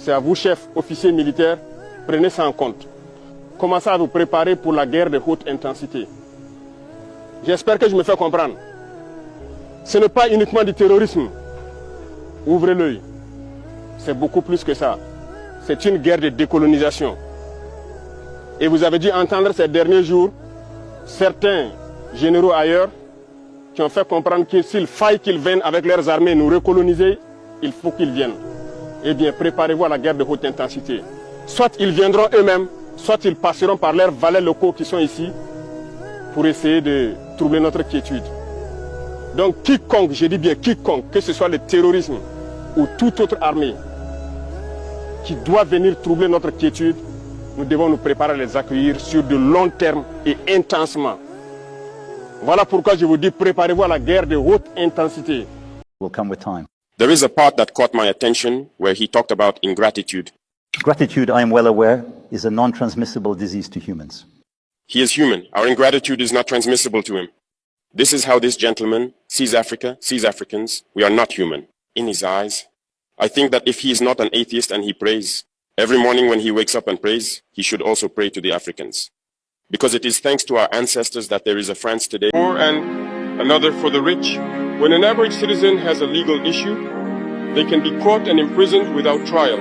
c'est à vous, chefs, officiers militaires, prenez ça en compte. Commencez à vous préparer pour la guerre de haute intensité. J'espère que je me fais comprendre. Ce n'est pas uniquement du terrorisme. Ouvrez l'œil. C'est beaucoup plus que ça. C'est une guerre de décolonisation. Et vous avez dû entendre ces derniers jours certains généraux ailleurs qui ont fait comprendre que s'il faille qu'ils viennent avec leurs armées nous recoloniser, il faut qu'ils viennent. Eh bien, préparez-vous à la guerre de haute intensité. Soit ils viendront eux-mêmes, soit ils passeront par leurs valets locaux qui sont ici pour essayer de troubler notre quiétude. Donc quiconque, je dis bien quiconque, que ce soit le terrorisme ou toute autre armée qui doit venir troubler notre quiétude, nous devons nous préparer à les accueillir sur de long terme et intensement. Voilà pourquoi je vous dis, préparez-vous à la guerre de haute intensité. Will come with time. There is a part that caught my attention where he talked about ingratitude. Gratitude, I am well aware, is a non-transmissible disease to humans. He is human. Our ingratitude is not transmissible to him. This is how this gentleman sees Africa, sees Africans. We are not human. In his eyes, I think that if he is not an atheist and he prays, every morning when he wakes up and prays, he should also pray to the Africans. Because it is thanks to our ancestors that there is a France today. And another for the rich. When an average citizen has a legal issue, they can be caught and imprisoned without trial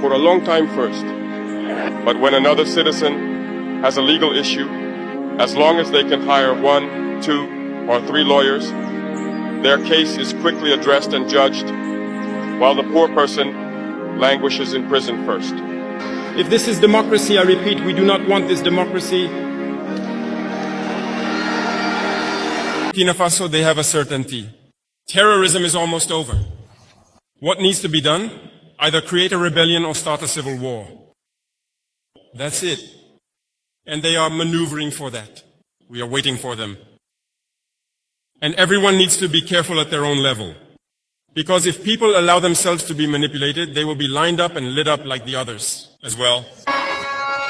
for a long time first. But when another citizen has a legal issue, as long as they can hire 1, 2, or 3 lawyers, their case is quickly addressed and judged, while the poor person languishes in prison first. If this is democracy, I repeat, we do not want this democracy. Burkina Faso, they have a certainty. Terrorism is almost over. What needs to be done? Either create a rebellion or start a civil war. That's it. And they are maneuvering for that. We are waiting for them. And everyone needs to be careful at their own level. Because if people allow themselves to be manipulated, they will be lined up and lit up like the others as well.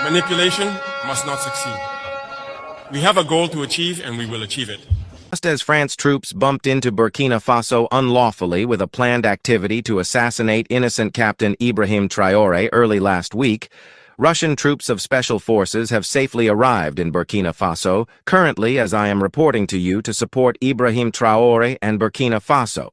Manipulation must not succeed. We have a goal to achieve, and we will achieve it. Just as France troops bumped into Burkina Faso unlawfully with a planned activity to assassinate innocent Captain Ibrahim Traore early last week, Russian troops of special forces have safely arrived in Burkina Faso, currently, as I am reporting to you, to support Ibrahim Traore and Burkina Faso.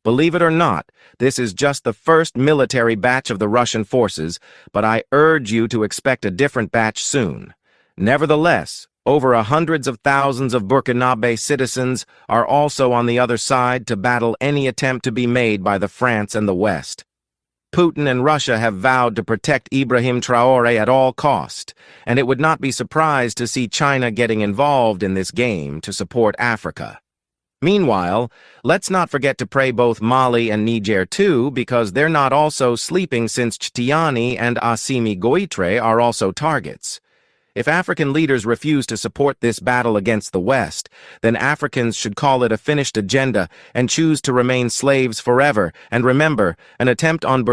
Believe it or not, this is just the first military batch of the Russian forces, but I urge you to expect a different batch soon. Nevertheless, over hundreds of thousands of Burkinabe citizens are also on the other side to battle any attempt to be made by the France and the West. Putin and Russia have vowed to protect Ibrahim Traore at all cost, and it would not be surprised to see China getting involved in this game to support Africa. Meanwhile, let's not forget to pray both Mali and Niger too, because they're not also sleeping since Chtiani and Assimi Goitre are also targets. If African leaders refuse to support this battle against the West, then Africans should call it a finished agenda and choose to remain slaves forever. And remember, an attempt on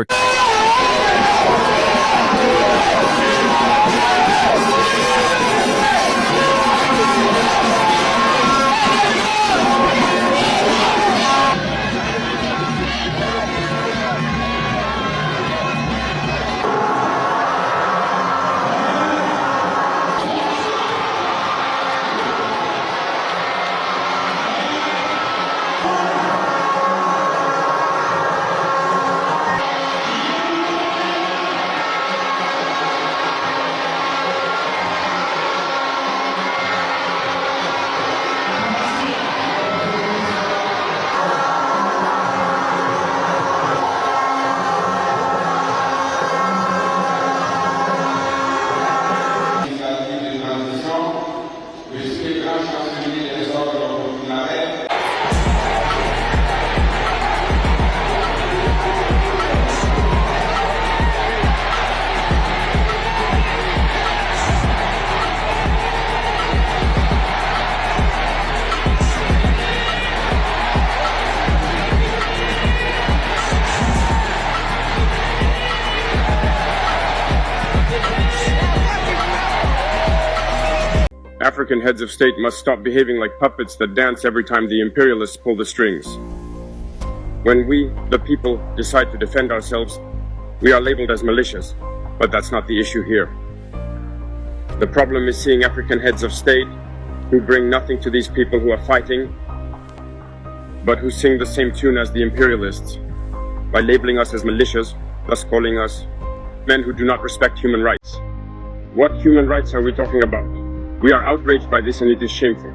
African heads of state must stop behaving like puppets that dance every time the imperialists pull the strings. When we, the people, decide to defend ourselves, We are labeled as militias, but that's not the issue here. The problem is seeing African heads of state who bring nothing to these people who are fighting, but who sing the same tune as the imperialists by labeling us as militias, thus calling us men who do not respect human rights. What human rights are we talking about? We are outraged by this and it is shameful.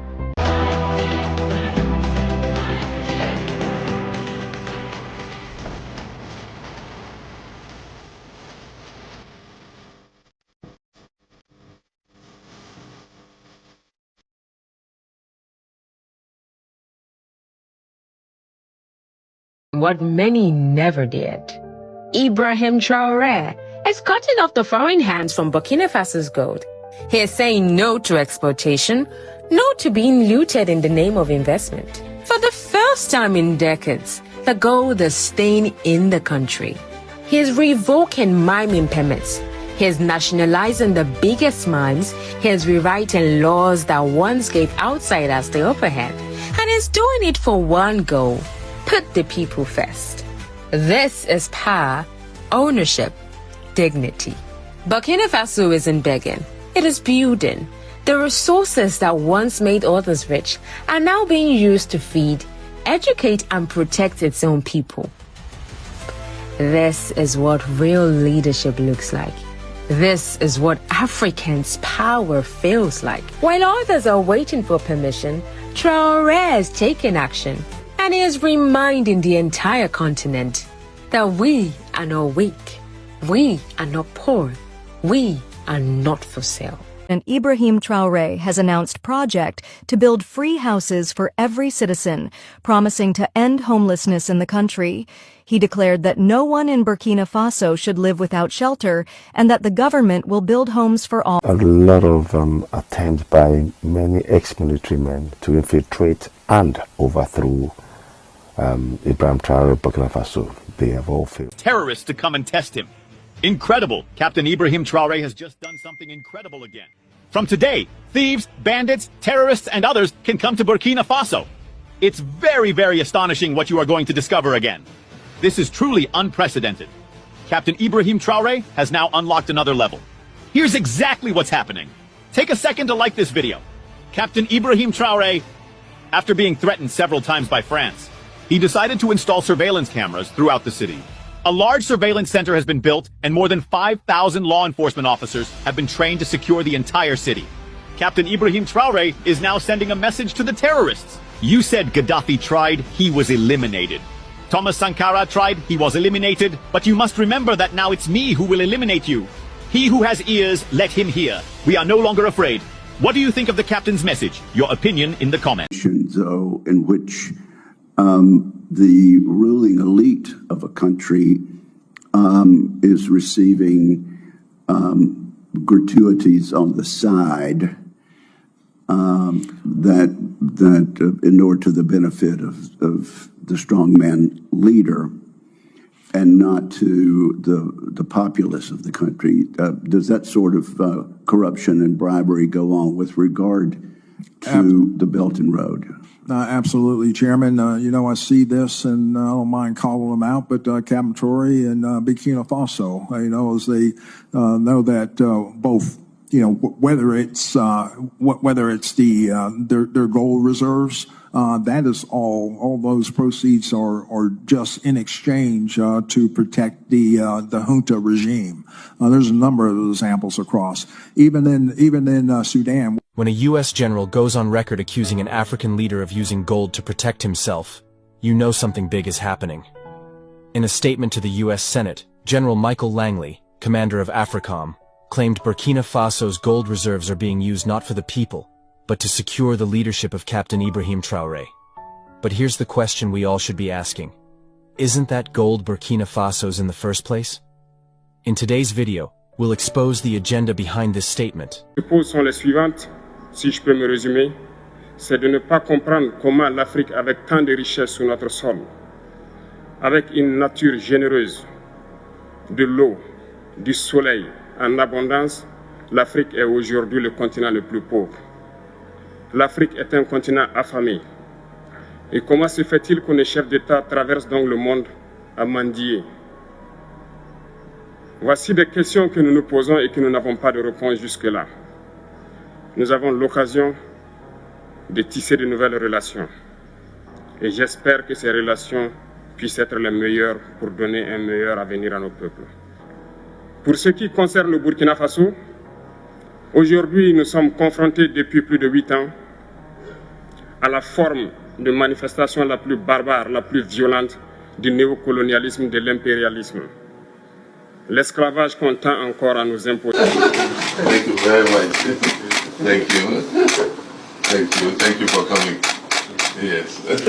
What many never did. Ibrahim Traore is cutting off the foreign hands from Burkina Faso's gold. He is saying no to exploitation, no to being looted in the name of investment. For the first time in decades, the gold is staying in the country. He is revoking mining permits. He is nationalizing the biggest mines. He is rewriting laws that once gave outsiders the upper hand. And he's doing it for one goal: put the people first. This is power, ownership, dignity. Burkina Faso isn't begging. It is building. The resources that once made others rich are now being used to feed, educate, and protect its own people. This is what real leadership looks like. This is what Africans' power feels like. While others are waiting for permission, Traore is taking action. And he is reminding the entire continent that we are not weak, we are not poor, we are not for sale. And Ibrahim Traore has announced project to build free houses for every citizen, promising to end homelessness in the country. He declared that no one in Burkina Faso should live without shelter and that the government will build homes for all. A lot of attempts by many ex-military men to infiltrate and overthrow Ibrahim Traore Burkina Faso. They have all failed. Terrorists to come and test him. Incredible. Captain Ibrahim Traore has just done something incredible again. From today, thieves, bandits, terrorists, and others can come to Burkina Faso. It's very, very astonishing what you are going to discover again. This is truly unprecedented. Captain Ibrahim Traore has now unlocked another level. Here's exactly what's happening. Take a second to like this video. Captain Ibrahim Traore, after being threatened several times by France, he decided to install surveillance cameras throughout the city. A large surveillance center has been built, and more than 5,000 law enforcement officers have been trained to secure the entire city. Captain Ibrahim Traore is now sending a message to the terrorists. You said Gaddafi tried, he was eliminated. Thomas Sankara tried, he was eliminated. But you must remember that now it's me who will eliminate you. He who has ears, let him hear. We are no longer afraid. What do you think of the captain's message? Your opinion in the comments. Though, in which the ruling elite of a country is receiving gratuities on the side that inure to the benefit of the strongman leader and not to the populace of the country. Does that sort of corruption and bribery go on with regard to the Belt and Road? Absolutely, Chairman. I see this, and I don't mind calling them out, but Captain Traore and Burkina Faso, as they know that both, whether it's their gold reserves, that is all those proceeds are just in exchange to protect the junta regime. There's a number of examples across, even in Sudan. When a U.S. general goes on record accusing an African leader of using gold to protect himself, you know something big is happening. In a statement to the U.S. Senate, General Michael Langley, commander of AFRICOM, claimed Burkina Faso's gold reserves are being used not for the people, but to secure the leadership of Captain Ibrahim Traore. But here's the question we all should be asking. Isn't that gold Burkina Faso's in the first place? In today's video, we'll expose the agenda behind this statement. Si je peux me résumer, c'est de ne pas comprendre comment l'Afrique, avec tant de richesses sur notre sol, avec une nature généreuse, de l'eau, du soleil en abondance, l'Afrique est aujourd'hui le continent le plus pauvre. L'Afrique est un continent affamé. Et comment se fait-il que les chefs d'État traversent donc le monde à mendier? Voici des questions que nous nous posons et que nous n'avons pas de réponse jusque-là. Nous avons l'occasion de tisser de nouvelles relations. Et j'espère que ces relations puissent être les meilleures pour donner un meilleur avenir à nos peuples. Pour ce qui concerne le Burkina Faso, aujourd'hui nous sommes confrontés depuis plus de 8 ans à la forme de manifestation la plus barbare, la plus violente du néocolonialisme, de l'impérialisme. L'esclavage qu'on tend encore à nous imposer. Thank you very much. Thank you. Thank you. Thank you for coming. Yes. Good.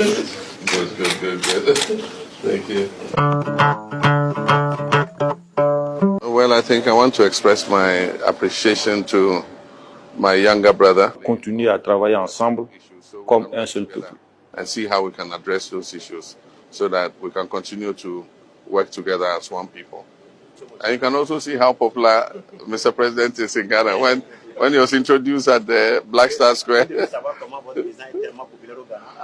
Thank you. Well, I think I want to express my appreciation to my younger brother. Continuer à travailler ensemble comme un seul peuple. And see how we can address those issues so that we can continue to work together as one people. And you can also see how popular Mr. President is in Ghana. When he was introduced at the Black Star Square,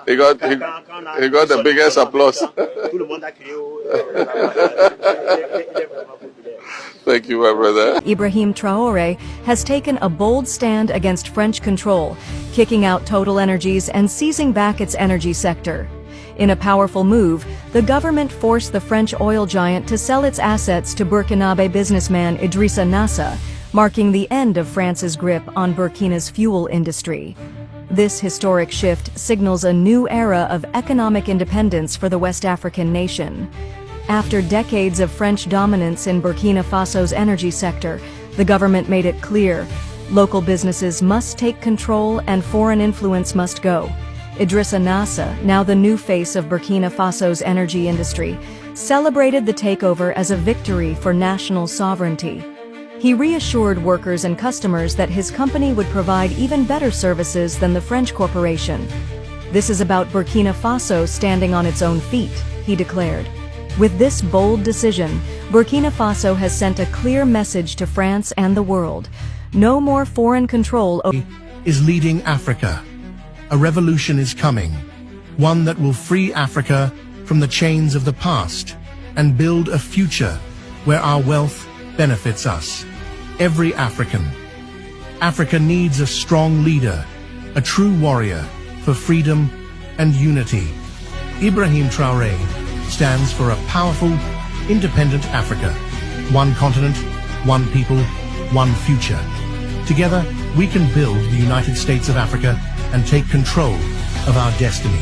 he got the biggest applause. Thank you, my brother. Ibrahim Traore has taken a bold stand against French control, kicking out Total Energies and seizing back its energy sector. In a powerful move, the government forced the French oil giant to sell its assets to Burkinabe businessman Idrissa Nassa, marking the end of France's grip on Burkina's fuel industry. This historic shift signals a new era of economic independence for the West African nation. After decades of French dominance in Burkina Faso's energy sector, the government made it clear, local businesses must take control and foreign influence must go. Idrissa Nassa, now the new face of Burkina Faso's energy industry, celebrated the takeover as a victory for national sovereignty. He reassured workers and customers that his company would provide even better services than the French corporation. "This is about Burkina Faso standing on its own feet," he declared. With this bold decision, Burkina Faso has sent a clear message to France and the world. No more foreign control is leading Africa. A revolution is coming, one that will free Africa from the chains of the past and build a future where our wealth benefits us. Every African. Africa needs a strong leader, a true warrior for freedom and unity. Ibrahim Traore stands for a powerful, independent Africa. One continent, one people, one future. Together, we can build the United States of Africa and take control of our destiny.